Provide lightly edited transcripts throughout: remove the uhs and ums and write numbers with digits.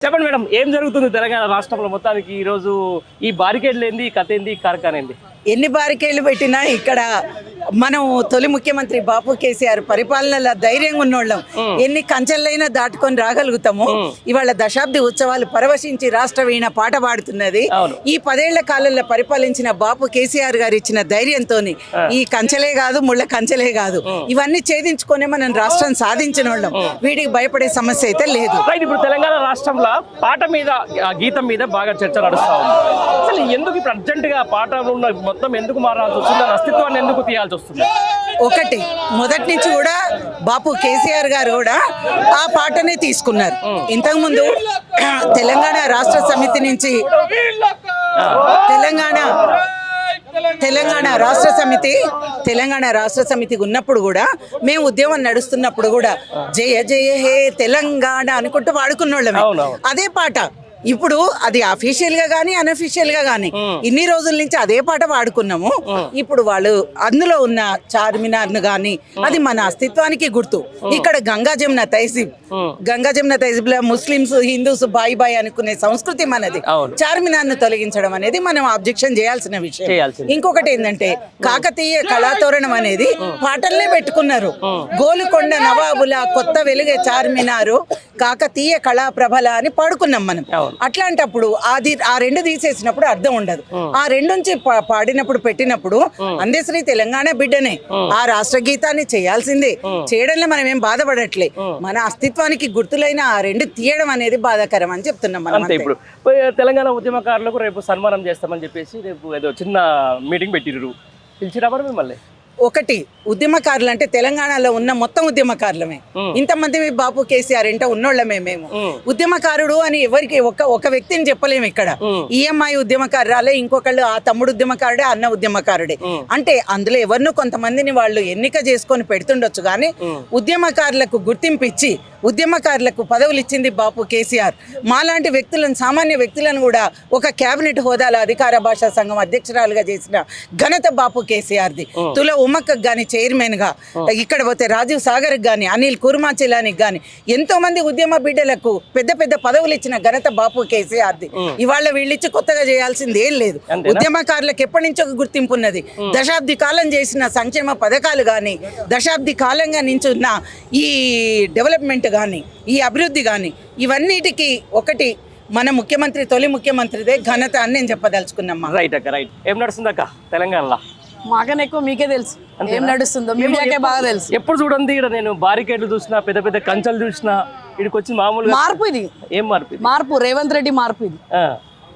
చెప్పండి మేడం, ఏం జరుగుతుంది తెలంగాణ రాష్ట్రంలో మొత్తానికి ఈ రోజు? ఈ బారికేడ్లు ఏంది, ఈ కథ ఏంది, కార్ఖాన ఏంది? ఎన్ని బారికేళ్లు పెట్టినా ఇక్కడ మనం తొలి ముఖ్యమంత్రి బాపు కేసీఆర్ పరిపాలనలో ధైర్యంగా ఉన్నోళ్ళం. ఎన్ని కంచెలైనా దాటుకొని రాగలుగుతాము. ఇవాళ దశాబ్ది ఉత్సవాలు పరవశించి రాష్ట్ర వీణ పాట పాడుతున్నది. ఈ 10 ఏళ్ల కాలంలో పరిపాలించిన బాపు కేసీఆర్ గారు ఇచ్చిన ధైర్యంతో ఈ కంచెలే కాదు, ముళ్ళ కంచెలే కాదు, ఇవన్నీ ఛేదించుకొని మనం రాష్ట్రం సాధించిన వాళ్ళం. వీటికి భయపడే సమస్య అయితే లేదు. ఇప్పుడు తెలంగాణ రాష్ట్రంలో పాట మీద, గీతం మీద బాగా చర్చ నడుస్తా ఉంది. అసలు ఎందుకు ఇప్పుడు అర్జెంట్ గా పాటలు ఉన్న మొత్తం ఎందుకు మారాల్సి వస్తుంది? అస్తిత్వాన్ని ఎందుకు తీయాల్సి వస్తుంది? ఒకటి, మొదటి నుంచి కూడా బాపు కేసీఆర్ గారు కూడా ఆ పాటనే తీసుకున్నారు. ఇంతకుముందు తెలంగాణ రాష్ట్ర సమితి నుంచి తెలంగాణ రాష్ట్ర సమితి ఉన్నప్పుడు కూడా మేము ఉద్యమం నడుస్తున్నప్పుడు కూడా జయ జయ హే తెలంగాణ అనుకుంటూ వాడుకున్నోళ్ళమే అదే పాట. ఇప్పుడు అది అఫీషియల్ గా గానీ అన్అఫీషియల్ గా గానీ ఇన్ని రోజుల నుంచి అదే పాట వాడుకున్నాము. ఇప్పుడు వాళ్ళు అందులో ఉన్న చార్మినార్ ను గానీ అది మన అస్తిత్వానికి గుర్తు. ఇక్కడ గంగా జమున తహజీబ్ లో ముస్లింస్ హిందూస్ బాయ్ బాయ్ అనుకునే సంస్కృతి మనది. చార్మినార్ ను తొలగించడం అనేది మనం అబ్జెక్షన్ చేయాల్సిన విషయం. ఇంకొకటి ఏంటంటే కాకతీయ కళాతోరణం అనేది పాటల్నే పెట్టుకున్నారు. గోలుకొండ నవాబుల కొత్త వెలుగే చార్మినారు కాకతీయ కళాప్రభల అని పాడుకున్నాం మనం. అట్లాంటప్పుడు అది ఆ రెండు తీసేసినప్పుడు అర్థం ఉండదు. ఆ రెండు నుంచి పాడినప్పుడు పెట్టినప్పుడు అందశ్రీ తెలంగాణ బిడ్డనే, ఆ రాష్ట్ర గీతాన్ని చేయాల్సిందే. చేయడంలో మనం ఏం బాధపడట్లే. మన అస్తిత్వానికి గుర్తులైన ఆ రెండు తీయడం అనేది బాధాకరం అని చెప్తున్నాం మనం. ఇప్పుడు తెలంగాణ ఉద్యమకారులకు రేపు సన్మానం చేస్తామని చెప్పేసి రేపు ఏదో చిన్న మీటింగ్ పెట్టిర్రు, పిలిచిరా మరి మిమ్మల్ని? ఒకటి, ఉద్యమకారులు అంటే తెలంగాణలో ఉన్న మొత్తం ఉద్యమకారులమే. ఇంతమంది బాపు కేసీఆర్ అంటే ఉన్నోళ్ళమే మేము. ఉద్యమకారుడు అని ఎవరికి ఒక వ్యక్తిని చెప్పలేము. ఇక్కడ ఈఎంఐ ఉద్యమకారురాలే, ఇంకొకళ్ళు ఆ తమ్ముడు ఉద్యమకారుడే, అన్న ఉద్యమకారుడే. అంటే అందులో ఎవరినో కొంతమందిని వాళ్ళు ఎన్నిక చేసుకొని పెడుతుండొచ్చు, కానీ ఉద్యమకారులకు గుర్తింపు ఇచ్చి ఉద్యమకారులకు పదవులు ఇచ్చింది బాపు కేసీఆర్. మాలాంటి వ్యక్తులను, సామాన్య వ్యక్తులను కూడా ఒక కేబినెట్ హోదాలో అధికార భాషా సంఘం అధ్యక్షురాలుగా చేసిన ఘనత బాపు కేసీఆర్ది. తుల ఉమ్మక్కకు గాని చైర్మన్ గా, ఇక్కడ పోతే రాజీవ్ సాగర్ గాని, అనిల్ కుర్మాచిలానికి గాని ఎంతో మంది ఉద్యమ బిడ్డలకు పెద్ద పెద్ద పదవులు ఇచ్చిన ఘనత బాపు కేసీఆర్ది. ఇవాళ వీళ్ళిచ్చి కొత్తగా చేయాల్సింది ఏం లేదు. ఉద్యమకారులకు ఎప్పటి నుంచో గుర్తింపు ఉన్నది. దశాబ్ది కాలం చేసిన సంక్షేమ పథకాలు గాని, దశాబ్ది కాలంగా నించున్న ఈ డెవలప్మెంట్ గాని, ఈ అభివృద్ధి గాని, ఇవన్నిటికీ ఒకటి మన ముఖ్యమంత్రి, తొలి ముఖ్యమంత్రిదే ఘనత అని నేను చెప్పదలుచుకున్నామ్మా. రైట్ అక్క, రైట్. ఏం నడుస్తుంది అక్క తెలంగాణలో? మాకన్నా ఎక్కువ మీకే తెలుసు ఏం నడుస్తుందో, మీడియాకే బాగా తెలుసు. ఎప్పుడు చూడండి ఇక్కడ నేను బారికేడ్లు చూసినా, పెద్ద పెద్ద కంచెలు చూసినా, ఇక్కడికి వచ్చి మామూలుగా మార్పు ఇది. ఏం మార్పు? మార్పు రేవంత్ రెడ్డి మార్పు ఇది.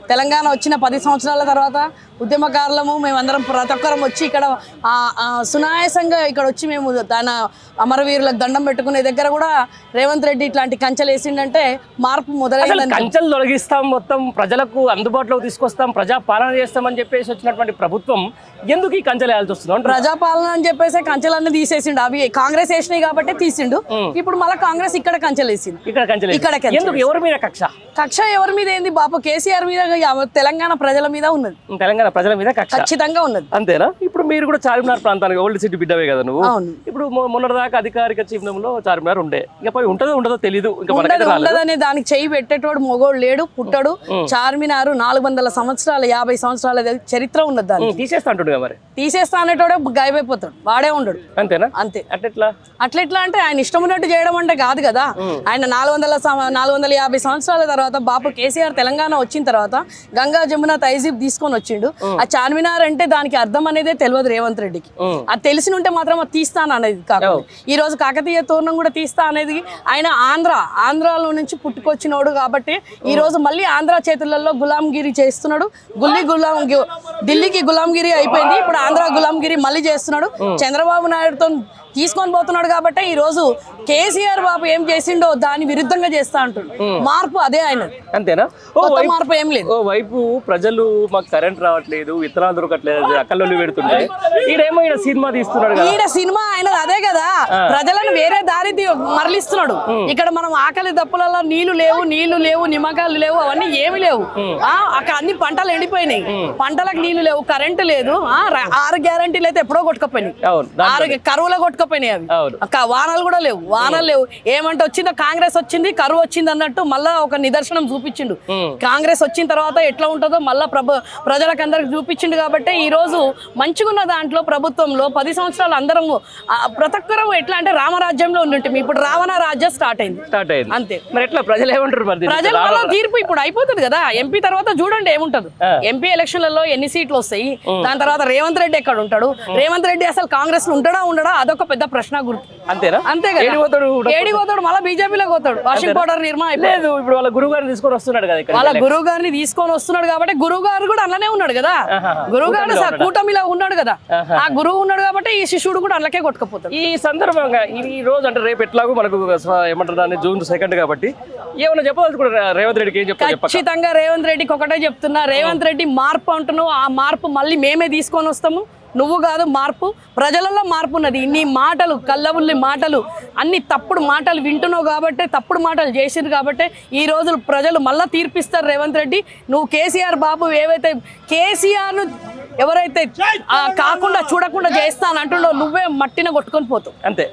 తెలంగాణ వచ్చిన 10 సంవత్సరాల తర్వాత ఉద్యమకారులము మేమందరం ప్రతి ఒక్కరం వచ్చి ఇక్కడ సునాయాసంగా ఇక్కడ వచ్చి మేము తన అమరవీరులకు దండం పెట్టుకునే దగ్గర కూడా రేవంత్ రెడ్డి ఇట్లాంటి కంచెలు వేసిండంటే మార్పు మొదలైంది. కంచెలు తొలగిస్తాం, మొత్తం ప్రజలకు అందుబాటులోకి తీసుకొస్తాం, ప్రజా పాలన చేస్తామని చెప్పేసి వచ్చినటువంటి ప్రభుత్వం ఎందుకు ఈ కంచెలు వేయాల్సి వస్తుంది? ప్రజాపాలన అని చెప్పేసి కంచెలన్నీ తీసేసిండు. అవి కాంగ్రెస్ వేసినాయి కాబట్టి తీసిండు. ఇప్పుడు మళ్ళీ కాంగ్రెస్ ఇక్కడ కంచెలు వేసింది. ఎవరి మీద కక్ష ఎవరి మీద ఏంది? బాపు కేసీఆర్ మీద, తెలంగాణ ప్రజల మీద ఉన్నది. తెలంగాణ ప్రజల మీద ఖచ్చితంగా ఉన్నది. అంతేనా? ఇప్పుడు మీరు కూడా చార్మినార్ ప్రాంతానికి ఓల్డ్ సిటీ బిడ్డవే కదా నువ్వు. ఇప్పుడు మొన్నటిదాకా అధికారిక చిహ్నంలో చార్మినార్ ఉండే, ఇంకా ఉంటుందో తెలీదు. ఉండదనే దానికి చేయి పెట్టేటోడు మొగోడు లేడు, పుట్టడు. చార్మినార్ 400 సంవత్సరాల 50 సంవత్సరాల చరిత్ర ఉన్నది. దాన్ని తీసేస్తా అంటాడు మరి. తీసేస్తా అనేటోడే గాయమైపోతాడు, వాడే ఉండడు. అంతేనా? అంతే. అట్లెట్లా అంటే ఆయన ఇష్టం ఉన్నట్టు చేయడం అంటే కాదు కదా. ఆయన 450 సంవత్సరాల తర్వాత బాపు కేసీఆర్ తెలంగాణ వచ్చిన తర్వాత గంగా జమున తహజీబ్ తీసుకొని వచ్చిండు. ఆ చార్మినార్ అంటే దానికి అర్థం అనేదే తెలియదు రేవంత్ రెడ్డికి. అది తెలిసి ఉంటే మాత్రం అది తీస్తాను అనేది కాకుండా ఈ రోజు కాకతీయ తోరణం కూడా తీస్తా అనేది ఆయన ఆంధ్రాలో నుంచి పుట్టుకొచ్చినోడు కాబట్టి ఈ రోజు మళ్ళీ ఆంధ్ర చేతులలో గులాంగిరి చేస్తున్నాడు. ఢిల్లీకి గులాంగిరి అయిపోయింది, ఇప్పుడు ఆంధ్ర గులాంగిరి మళ్ళీ చేస్తున్నాడు. చంద్రబాబు నాయుడుతో తీసుకొని పోతున్నాడు కాబట్టి ఈ రోజు కేసీఆర్ బాబు ఏం చేసిండో దాని విరుద్ధంగా చేస్తా అంటుండు. మార్పు అదే ఆయన. అంతేనా? మార్పు ఏం లేదు. ఓ వైపు ప్రజలు మాకు కరెంట్ రావట్లేదు, విత్తనాలు దొరకట్లేదు, అక్కలు పెడుతుంటాయి. ఈడేమో ఈడ సినిమా తీస్తున్నాడు. ఈడ సినిమా ఆయన అదే కదా, ప్రజలను వేరే దారి మరలిస్తున్నాడు. ఇక్కడ మనం ఆకలి దప్పులలో నీళ్లు లేవు, నిమ్మకాయలు లేవు, అవన్నీ ఏమి లేవు. అక్కడ అన్ని పంటలు ఎండిపోయినాయి, పంటలకు నీళ్లు లేవు, కరెంటు లేదు. 6 గ్యారంటీలు అయితే ఎప్పుడో కొట్టుకపోయినాయి, 6 కరువులో కొట్టుకు కొట్టుకపోయినాయి అవి. అవును. వానలు కూడా లేవు, వానలు లేవు. ఏమంటే వచ్చిందో కాంగ్రెస్ వచ్చింది, కరువు వచ్చింది అన్నట్టు మళ్ళా ఒక నిదర్శనం చూపించిండు. కాంగ్రెస్ వచ్చిన తర్వాత ఎట్లా ఉంటుందో మళ్ళా ప్రజలకు అందరికి చూపించిండు. కాబట్టి ఈ రోజు మంచిగున్న దాంట్లో ప్రభుత్వంలో 10 సంవత్సరాలు అందరం ప్రతి ఒక్కరు ఎట్లా అంటే రామరాజ్యంలో ఉంటుంటే ఇప్పుడు రావణ రాజ్యం స్టార్ట్ అయింది అంతే. మరి ఎట్లా ప్రజలు ఏమంటారు మరి ప్రజల వల్ల తీర్పు ఇప్పుడు అయిపోతుంది కదా. ఎంపీ తర్వాత చూడండి ఏముంటది. ఎంపీ ఎలక్షన్లలో ఎన్ని సీట్లు వస్తాయి, దాని తర్వాత రేవంత్ రెడ్డి ఎక్కడ ఉంటాడు, రేవంత్ రెడ్డి అసలు కాంగ్రెస్ లో ఉండడా అదొక పెద్ద ప్రశ్న గుర్తు. అంతేనా? అంతే కదా. ఏడి పోతాడు మళ్ళీ బీజేపీలో పోతాడు. వాషింగ్ పౌడర్ నిర్మా లేదు. ఇప్పుడు వాళ్ళ గురువు గారిని తీసుకొని వస్తున్నాడు కదా ఇక్కడ. వాళ్ళ గురువు గారిని తీసుకొని వస్తున్నాడు కాబట్టి గురువు గారు కూడా అలానే ఉన్నాడు కదా. గురువు గారు కూటమిలో ఉన్నాడు కదా. ఆ గురువు ఉన్నాడు కాబట్టి ఈ శిష్యుడు కూడా అలాగే కొట్టుకుపోతాడు. ఈ సందర్భంగా ఈ రోజు అంటే రేపు ఎట్లాగో మనకు ఏమంటారు దాన్ని June 2 కాబట్టి ఏమన్నా చెప్పదలుచుకుంటారు రేవంత్ రెడ్డికి? ఏం చెప్తారు? ఖచ్చితంగా రేవంత్ రెడ్డికి ఒకటే చెప్తున్నా. రేవంత్ రెడ్డి మార్పు అంటున్నావు, ఆ మార్పు మళ్ళీ మేమే తీసుకొని వస్తాము. నువ్వు కాదు, మార్పు ప్రజలలో మార్పు ఉన్నది. ఇన్ని మాటలు, కళ్ళబుల్లి మాటలు, అన్ని తప్పుడు మాటలు వింటున్నావు కాబట్టి, తప్పుడు మాటలు చేసిరు కాబట్టి ఈ రోజు ప్రజలు మళ్ళీ తీర్పిస్తారు రేవంత్ రెడ్డి. నువ్వు కేసీఆర్ బాబు ఏవైతే కేసీఆర్ను ఎవరైతే కాకుండా చూడకుండా చేస్తానంటున్నావు నువ్వే మట్టిన కొట్టుకొని పోతావు అంతే.